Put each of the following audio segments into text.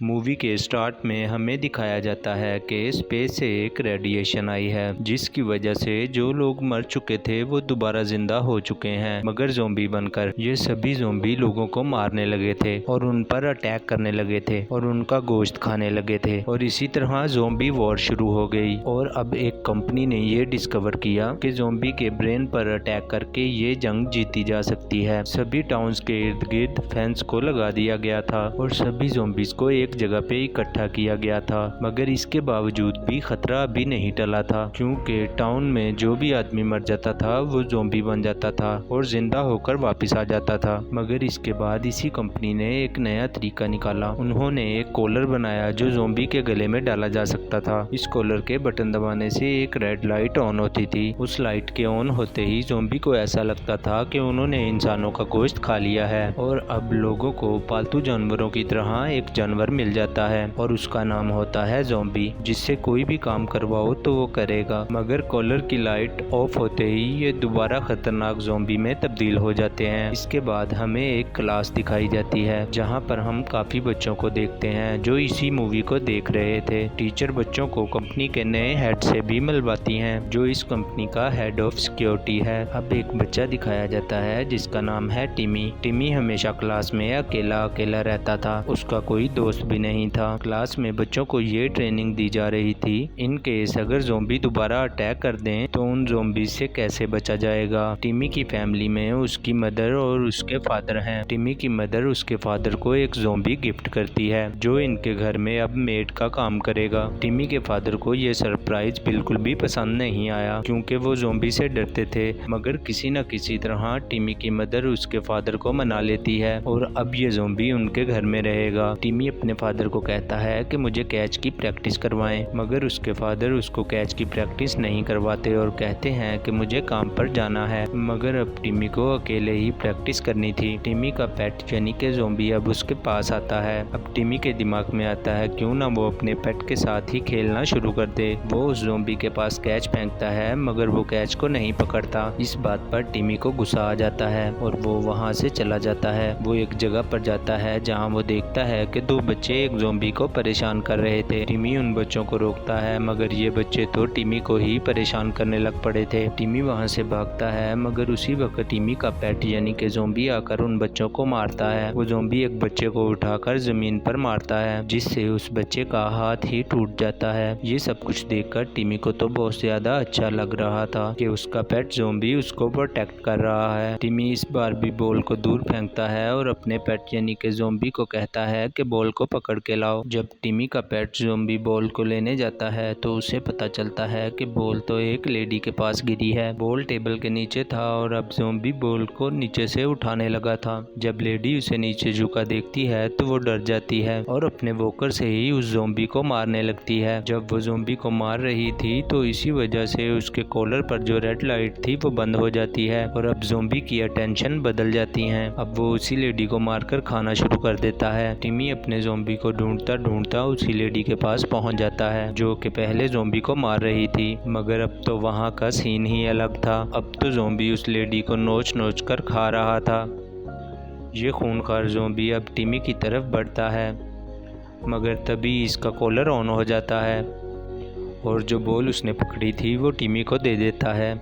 Movie के start में हमें दिखाया जाता है कि स्पेस से एक रेडिएशन आई है जिसकी वजह से जो लोग मर चुके थे वो दोबारा जिंदा हो चुके हैं, मगर ज़ॉम्बी बनकर। ये सभी ज़ॉम्बी लोगों को मारने लगे थे और उन पर अटैक करने लगे थे और उनका गोश्त खाने लगे थे और इसी तरह ज़ॉम्बी वॉर शुरू हो गई। और अब एक कंपनी ने ये डिस्कवर किया कि ज़ॉम्बी के ब्रेन पर अटैक करके ये जंग जीती जा सकती है। सभी टाउन्स के इर्द गिर्द फेंस को लगा दिया गया था और सभी ज़ॉम्बीज को एक जगह पे इकट्ठा किया गया था, मगर इसके बावजूद भी खतरा अभी नहीं टला था, क्योंकि टाउन में जो भी आदमी मर जाता था वो ज़ॉम्बी बन जाता था और जिंदा होकर वापस आ जाता था। मगर इसके बाद इसी कंपनी ने एक नया तरीका निकाला। उन्होंने एक कॉलर बनाया जो ज़ॉम्बी के गले में डाला जा सकता था। इस कॉलर के बटन दबाने से एक रेड लाइट ऑन होती थी। उस लाइट के ऑन होते ही ज़ॉम्बी को ऐसा लगता था कि उन्होंने इंसानों का गोश्त खा लिया है और अब लोगों को पालतू जानवरों की तरह एक जानवर मिल जाता है और उसका नाम होता है ज़ॉम्बी, जिससे कोई भी काम करवाओ तो वो करेगा। मगर कॉलर की लाइट ऑफ होते ही ये दोबारा खतरनाक ज़ॉम्बी में तब्दील हो जाते हैं। इसके बाद हमें एक क्लास दिखाई जाती है जहाँ पर हम काफी बच्चों को देखते हैं जो इसी मूवी को देख रहे थे। टीचर बच्चों को कंपनी के नए हेड से भी मिलवाती हैं जो इस कंपनी का हेड ऑफ सिक्योरिटी है। अब एक बच्चा दिखाया जाता है जिसका नाम है टिमी। टिमी हमेशा क्लास में अकेला अकेला रहता था, उसका कोई दोस्त भी नहीं था। क्लास में बच्चों को ये ट्रेनिंग दी जा रही थी इन केस अगर ज़ॉम्बी दोबारा अटैक कर दें तो उन ज़ॉम्बी से कैसे बचा जाएगा। टिमी की फैमिली में उसकी मदर और उसके फादर हैं। टिमी की मदर उसके फादर को एक ज़ॉम्बी गिफ्ट करती है जो इनके घर में अब मेड का काम करेगा। टिमी के फादर को ये सरप्राइज बिल्कुल भी पसंद नहीं आया क्योंकि वो ज़ॉम्बी से डरते थे, मगर किसी न किसी तरह टिमी की मदर उसके फादर को मना लेती है और अब ये ज़ॉम्बी उनके घर में रहेगा। टिमी अपने फादर को कहता है कि मुझे कैच की प्रैक्टिस करवाएं, मगर उसके फादर उसको कैच की प्रैक्टिस नहीं करवाते और कहते हैं कि मुझे काम पर जाना है। मगर अब टिमी को अकेले ही प्रैक्टिस करनी थी। टिमी का पेट यानी कि ज़ॉम्बी अब उसके पास आता है। अब टिमी के दिमाग में आता है क्यों ना वो अपने पेट के साथ ही खेलना शुरू कर दे। वो उस ज़ॉम्बी के पास कैच फेंकता है मगर वो कैच को नहीं पकड़ता। इस बात पर टिमी को गुस्सा आ जाता है और वो वहाँ से चला जाता है। वो एक जगह पर जाता है जहाँ वो देखता है कि दो बच्चे एक ज़ॉम्बी को परेशान कर रहे थे। टिमी उन बच्चों को रोकता है मगर ये बच्चे तो टिमी को ही परेशान करने लग पड़े थे। टिमी वहाँ से भागता है मगर उसी वक्त टिमी का पेट यानी कि ज़ॉम्बी आकर उन बच्चों को मारता है। वो ज़ॉम्बी एक बच्चे को उठाकर जमीन पर मारता है जिससे उस बच्चे का हाथ ही टूट जाता है। ये सब कुछ देखकर टिमी को तो बहुत ज्यादा अच्छा लग रहा था कि उसका पेट ज़ॉम्बी उसको प्रोटेक्ट कर रहा है। टिमी इस बार भी बॉल को दूर फेंकता है और अपने पेट यानी कि ज़ॉम्बी को कहता है कि बॉल को पकड़ के लाओ। जब टिमी का पेट ज़ॉम्बी बॉल को लेने जाता है तो उसे पता चलता है कि बॉल तो एक लेडी के पास गिरी है। बॉल टेबल के नीचे था और अब ज़ॉम्बी बॉल को नीचे से उठाने लगा था। जब लेडी उसे नीचे झुका देखती है तो वो डर जाती है और अपने वॉकर से ही उस ज़ॉम्बी को मारने लगती है। जब वो ज़ॉम्बी को मार रही थी तो इसी वजह से उसके कॉलर पर जो रेड लाइट थी वो बंद हो जाती है और अब ज़ॉम्बी की अटेंशन बदल जाती है। अब वो उसी लेडी को मारकर खाना शुरू कर देता है। टिमी अपने ज़ॉम्बी को ढूंढता ढूंढता उसी लेडी के पास पहुंच जाता है जो कि पहले ज़ॉम्बी को मार रही थी, मगर अब तो वहां का सीन ही अलग था। अब तो ज़ॉम्बी उस लेडी को नोच नोच कर खा रहा था। ये खूनखार ज़ॉम्बी अब टिमी की तरफ बढ़ता है, मगर तभी इसका कॉलर ऑन हो जाता है और जो बॉल उसने पकड़ी थी वो टिमी को दे देता है।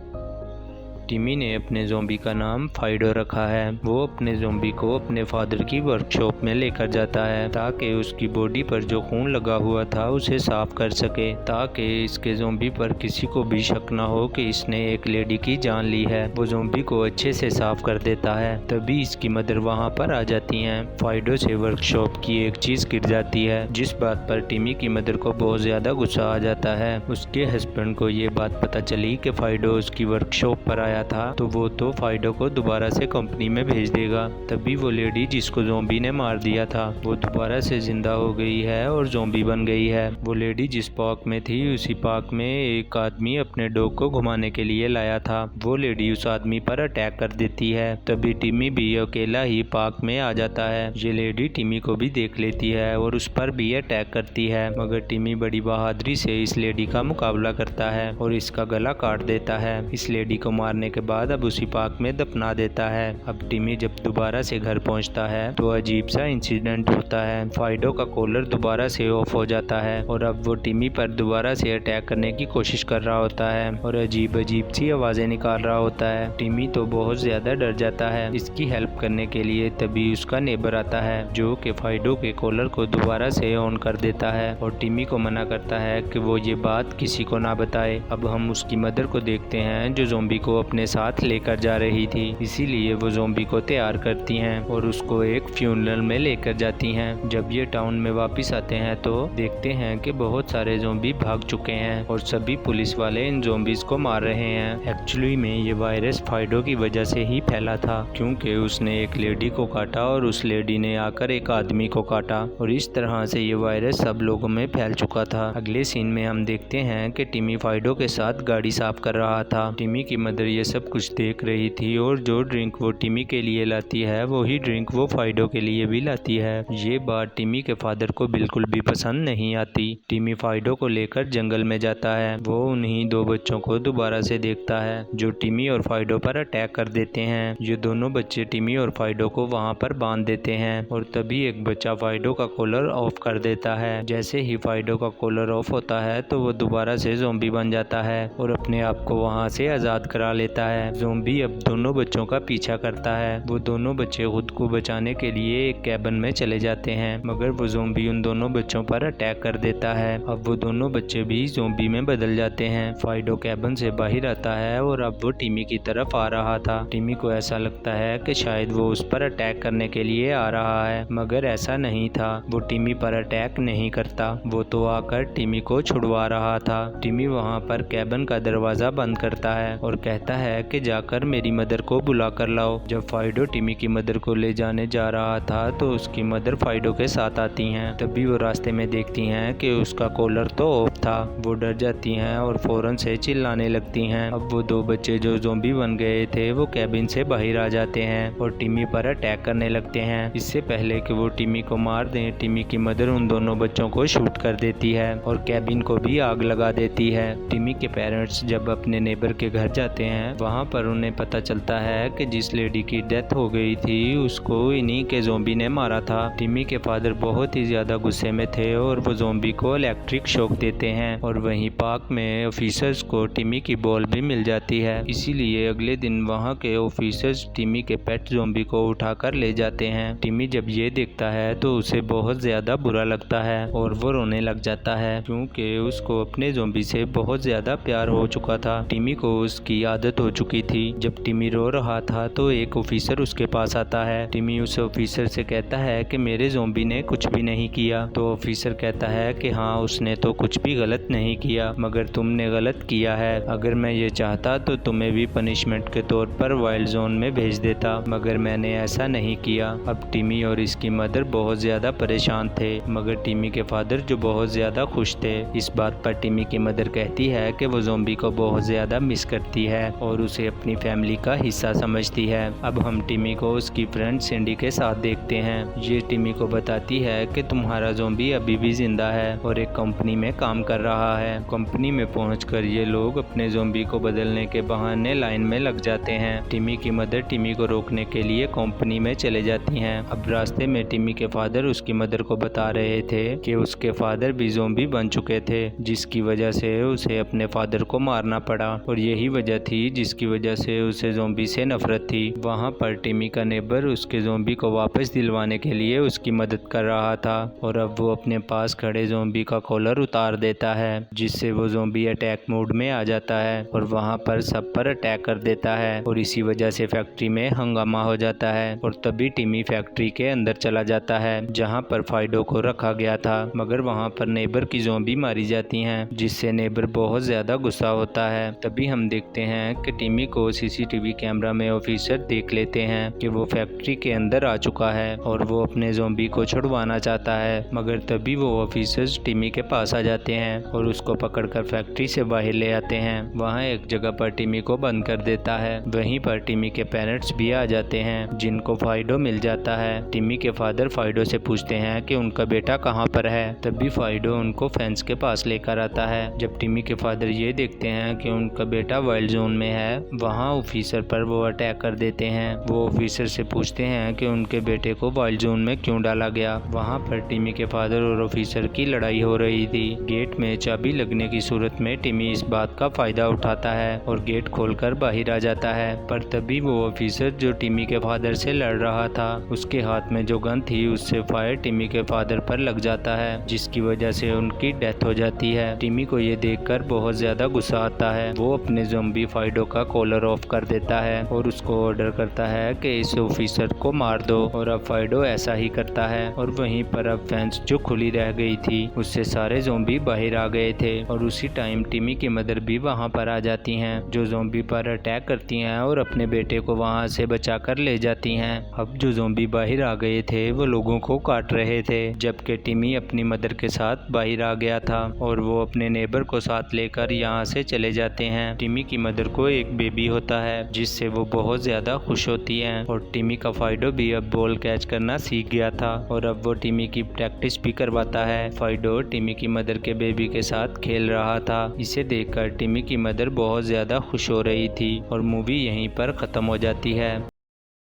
टिमी ने अपने ज़ॉम्बी का नाम फाइडो रखा है। वो अपने ज़ॉम्बी को अपने फादर की वर्कशॉप में लेकर जाता है ताकि उसकी बॉडी पर जो खून लगा हुआ था उसे साफ कर सके, ताकि इसके ज़ॉम्बी पर किसी को भी शक ना हो कि इसने एक लेडी की जान ली है। वो ज़ॉम्बी को अच्छे से साफ कर देता है। तभी इसकी मदर वहाँ पर आ जाती हैं। फाइडो से वर्कशॉप की एक चीज़ गिर जाती है जिस बात पर टिमी की मदर को बहुत ज़्यादा गुस्सा आ जाता है। उसके हस्बैंड को ये बात पता चली कि फाइडो उसकी वर्कशॉप पर आया था तो वो तो फाइडो को दोबारा से कंपनी में भेज देगा। तभी वो लेडी जिसको ज़ॉम्बी ने मार दिया था वो दोबारा से जिंदा हो गई है और ज़ॉम्बी बन गई है। वो लेडी जिस पार्क में थी उसी पार्क में एक आदमी अपने डॉग को घुमाने के लिए लाया था। वो लेडी उस आदमी पर अटैक कर देती है। तभी टिमी भी अकेला ही पार्क में आ जाता है। ये लेडी टिमी को भी देख लेती है और उस पर भी अटैक करती है, मगर टिमी बड़ी बहादुरी से इस लेडी का मुकाबला करता है और इसका गला काट देता है। इस लेडी को मारने होने के बाद अब उसी पार्क में दफना देता है। अब टिमी जब दोबारा से घर पहुंचता है तो अजीब सा इंसिडेंट होता है। फाइडो का कॉलर दोबारा से ऑफ हो जाता है और अब वो टिमी पर दोबारा से अटैक करने की कोशिश कर रहा होता है और अजीब अजीब सी आवाजें निकाल रहा होता है। टिमी तो बहुत ज्यादा डर जाता है। इसकी हेल्प करने के लिए तभी उसका नेबर आता है जो कि फाइडो के कॉलर को दोबारा से ऑन कर देता है और टिमी को मना करता है कि वो ये बात किसी को ना बताए। अब हम उसकी मदर को देखते हैं जो ज़ॉम्बी को अपने साथ लेकर जा रही थी, इसीलिए वो ज़ॉम्बी को तैयार करती हैं और उसको एक फ्यूनरल में लेकर जाती हैं। जब ये टाउन में वापस आते हैं तो देखते हैं कि बहुत सारे ज़ॉम्बी भाग चुके हैं और सभी पुलिस वाले इन ज़ॉम्बीज को मार रहे हैं। एक्चुअली में ये वायरस फाइडो की वजह से ही फैला था क्योंकि उसने एक लेडी को काटा और उस लेडी ने आकर एक आदमी को काटा और इस तरह से ये वायरस सब लोगों में फैल चुका था। अगले सीन में हम देखते हैं कि टिमी फाइडो के साथ गाड़ी साफ कर रहा था। टिमी की मदर ये सब कुछ देख रही थी और जो ड्रिंक वो टिमी के लिए लाती है वही ड्रिंक वो फाइडो के लिए भी लाती है। ये बात टिमी के फादर को बिल्कुल भी पसंद नहीं आती। टिमी फाइडो को लेकर जंगल में जाता है। वो उन्हीं दो बच्चों को दोबारा से देखता है जो टिमी और फाइडो पर अटैक कर देते हैं। ये दोनों बच्चे टिमी और फाइडो को वहाँ पर बांध देते हैं और तभी एक बच्चा फाइडो का कॉलर ऑफ कर देता है। जैसे ही फाइडो का कॉलर ऑफ होता है तो वो दोबारा से ज़ॉम्बी बन जाता है और अपने आप को वहाँ से आज़ाद करा लेता है। ज़ॉम्बी अब दोनों बच्चों का पीछा करता है। वो दोनों बच्चे खुद को बचाने के लिए एक कैबिन में चले जाते हैं मगर वो ज़ॉम्बी उन दोनों बच्चों पर अटैक कर देता है। अब वो दोनों बच्चे भी ज़ॉम्बी में बदल जाते हैं। फाइडो कैबिन से बाहर आता है और अब वो टिमी की तरफ आ रहा था। टिमी को ऐसा लगता है कि शायद वो उस पर अटैक करने के लिए आ रहा है मगर ऐसा नहीं था। वो टिमी पर अटैक नहीं करता, वो तो आकर टिमी को छुड़वा रहा था। टिमी वहाँ पर कैबिन का दरवाजा बंद करता है और कहता है कि जाकर मेरी मदर को बुला कर लाओ। जब फाइडो टिमी की मदर को ले जाने जा रहा था तो उसकी मदर फाइडो के साथ आती हैं। तभी वो रास्ते में देखती हैं कि उसका कॉलर तो ऑफ था। वो डर जाती हैं और फौरन से चिल्लाने लगती हैं। अब वो दो बच्चे जो ज़ॉम्बी बन गए थे वो कैबिन से बाहर आ जाते हैं और टिमी पर अटैक करने लगते हैं। इससे पहले कि वो टिमी को मार दें, टिमी की मदर उन दोनों बच्चों को शूट कर देती है और कैबिन को भी आग लगा देती है। टिमी के पेरेंट्स जब अपने नेबर के घर जाते हैं वहाँ पर उन्हें पता चलता है कि जिस लेडी की डेथ हो गई थी उसको इन्हीं के ज़ॉम्बी ने मारा था। टिमी के फादर बहुत ही ज्यादा गुस्से में थे और वो ज़ॉम्बी को इलेक्ट्रिक शॉक देते हैं और वहीं पार्क में ऑफिसर्स को टिमी की बॉल भी मिल जाती है। इसीलिए अगले दिन वहाँ के ऑफिसर्स टिमी के पेट ज़ॉम्बी को उठाकर ले जाते हैं। टिमी जब ये देखता है तो उसे बहुत ज्यादा बुरा लगता है और वो रोने लग जाता है क्योंकि उसको अपने ज़ॉम्बी से बहुत ज्यादा प्यार हो चुका था। टिमी को उसकी आदत हो चुकी थी। जब टिमी रो रहा था तो एक ऑफिसर उसके पास आता है। टिमी उस ऑफिसर से कहता है कि मेरे ज़ॉम्बी ने कुछ भी नहीं किया। तो ऑफिसर कहता है कि हाँ, उसने तो कुछ भी गलत नहीं किया मगर तुमने गलत किया है। अगर मैं ये चाहता तो तुम्हें भी पनिशमेंट के तौर पर वाइल्ड जोन में भेज देता मगर मैंने ऐसा नहीं किया। अब टिमी और इसकी मदर बहुत ज्यादा परेशान थे मगर टिमी के फादर जो बहुत ज्यादा खुश थे। इस बात पर टिमी की मदर कहती है कि वो ज़ॉम्बी को बहुत ज्यादा मिस करती है और उसे अपनी फैमिली का हिस्सा समझती है। अब हम टिमी को उसकी फ्रेंड सिंडी के साथ देखते हैं। ये टिमी को बताती है कि तुम्हारा ज़ॉम्बी अभी भी जिंदा है और एक कंपनी में काम कर रहा है। कंपनी में पहुंचकर ये लोग अपने ज़ॉम्बी को बदलने के बहाने लाइन में लग जाते हैं। टिमी की मदर टिमी को रोकने के लिए कंपनी में चले जाती हैं। अब रास्ते में टिमी के फादर उसकी मदर को बता रहे थे कि उसके फादर भी ज़ॉम्बी बन चुके थे जिसकी वजह से उसे अपने फादर को मारना पड़ा और यही वजह थी जिसकी वजह से उसे ज़ॉम्बी से नफरत थी। वहाँ पर टिमी का नेबर उसके ज़ॉम्बी को वापस दिलवाने के लिए उसकी मदद कर रहा था और अब वो अपने पास खड़े ज़ॉम्बी का कॉलर उतार देता है जिससे वो ज़ॉम्बी अटैक मोड में आ जाता है और वहाँ पर सब पर अटैक कर देता है और इसी वजह से फैक्ट्री में हंगामा हो जाता है और तभी टिमी फैक्ट्री के अंदर चला जाता है जहाँ पर फाइडो को रखा गया था मगर वहाँ पर नेबर की ज़ॉम्बी मारी जाती हैं जिससे नेबर बहुत ज़्यादा गुस्सा होता है। तभी हम देखते हैं कि टिमी को सीसीटीवी कैमरा में ऑफिसर देख लेते हैं कि वो फैक्ट्री के अंदर आ चुका है और वो अपने ज़ॉम्बी को छुड़वाना चाहता है मगर तभी वो ऑफिसर्स टिमी के पास आ जाते हैं और उसको पकड़कर फैक्ट्री से बाहर ले आते हैं। वहाँ एक जगह पर टिमी को बंद कर देता है। वहीं पर टिमी के पेरेंट्स भी आ जाते हैं जिनको फाइडो मिल जाता है। टिमी के फादर फाइडो से पूछते हैं कि उनका बेटा कहाँ पर है। तभी फाइडो उनको फेंस के पास लेकर आता है। जब टिमी के फादर ये देखते हैं कि उनका बेटा वाइल्ड जोन में हैं वहाँ ऑफिसर पर वो अटैक कर देते हैं। वो ऑफिसर से पूछते हैं कि उनके बेटे को वाइल्ड जोन में क्यों डाला गया। वहाँ पर टिमी के फादर और ऑफिसर की लड़ाई हो रही थी। गेट में चाबी लगने की सूरत में टिमी इस बात का फायदा उठाता है और गेट खोलकर बाहर आ जाता है। पर तभी वो ऑफिसर जो टिमी के फादर से लड़ रहा था, उसके हाथ में जो गन थी उससे फायर टिमी के फादर पर लग जाता है, जिसकी वजह से उनकी डेथ हो जाती है। टिमी को ये देखकर बहुत ज्यादा गुस्सा आता है। वो अपने ज़ॉम्बी फाइडो का कॉलर ऑफ कर देता है और उसको ऑर्डर करता है कि इस ऑफिसर को मार दो। और अब फाइडो ऐसा ही करता है और वहीं पर अब फेंस जो खुली रह गई थी उससे सारे ज़ॉम्बी बाहर आ गए थे। और उसी टाइम टिमी की मदर भी वहां पर आ जाती हैं, जो ज़ॉम्बी पर अटैक करती हैं और अपने बेटे को वहां से बचा कर ले जाती हैं। अब जो ज़ॉम्बी बाहर आ गए थे वो लोगों को काट रहे थे, जबकि टिमी अपनी मदर के साथ बाहर आ गया था और वो अपने नेबर को साथ लेकर यहाँ से चले जाते हैं। टिमी की मदर को एक बेबी होता है जिससे वो बहुत ज्यादा खुश होती हैं। और टिमी का फाइडो भी अब बॉल कैच करना सीख गया था और अब वो टिमी की प्रैक्टिस भी करवाता है। फाइडो टिमी की मदर के बेबी के साथ खेल रहा था। इसे देखकर टिमी की मदर बहुत ज्यादा खुश हो रही थी और मूवी यहीं पर खत्म हो जाती है।